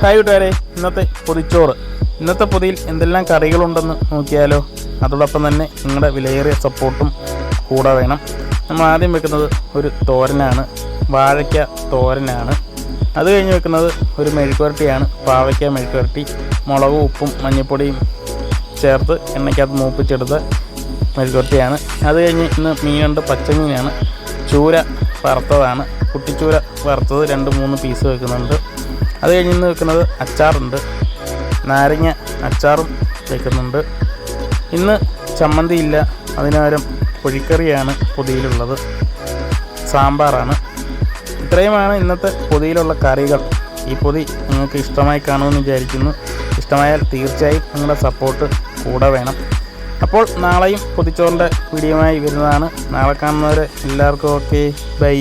Hi കൂട്ടുകാരെ, ഇന്നത്തെ പൊതിച്ചോറ്. ഇന്നത്തെ പൊതിയിൽ എന്തെല്ലാം കറികളുണ്ടെന്ന് നോക്കിയാലോ. അതോടൊപ്പം തന്നെ നിങ്ങളുടെ വിലയേറിയ സപ്പോർട്ടും കൂടെ വേണം. നമ്മൾ ആദ്യം വെക്കുന്നത് ഒരു തോരനാണ്, വാഴയ്ക്ക തോരനാണ്. അത് കഴിഞ്ഞ് വെക്കുന്നത് ഒരു മെഴുക്കുവരട്ടിയാണ്, പാവയ്ക്ക മെഴുക്കുവരട്ടി. മുളകും ഉപ്പും മഞ്ഞൾപ്പൊടിയും ചേർത്ത് എണ്ണയ്ക്കകത്ത് മൂപ്പിച്ചെടുത്ത മെഴുക്കുവരട്ടിയാണ്. അത് കഴിഞ്ഞ് ഇന്ന് മീനുണ്ട്, പച്ചമീനാണ്. ചൂര വറുത്തതാണ്, കുട്ടിച്ചൂര വറുത്തത് 2-3 പീസ് വെക്കുന്നുണ്ട്. അത് കഴിഞ്ഞ് ഇന്ന് വെക്കുന്നത് അച്ചാറുണ്ട്, നാരങ്ങ അച്ചാറും വെക്കുന്നുണ്ട്. ഇന്ന് ചമ്മന്തി ഇല്ല, അതിനുപകരം പൊഴിക്കറിയാണ് പൊതിയിലുള്ളത്, സാമ്പാറാണ്. ഇത്രയുമാണ് ഇന്നത്തെ പൊതിയിലുള്ള കറികൾ. ഈ പൊതി നിങ്ങൾക്ക് ഇഷ്ടമായി കാണുമെന്ന് വിചാരിക്കുന്നു. ഇഷ്ടമായാൽ തീർച്ചയായും നിങ്ങളുടെ സപ്പോർട്ട് കൂടെ വേണം. അപ്പോൾ നാളെയും പൊതിച്ചോറിൻ്റെ വീഡിയോയുമായി വരുന്നതാണ്. നാളെ കാണുന്നവരെ എല്ലാവർക്കും ഓക്കെ, ബൈ.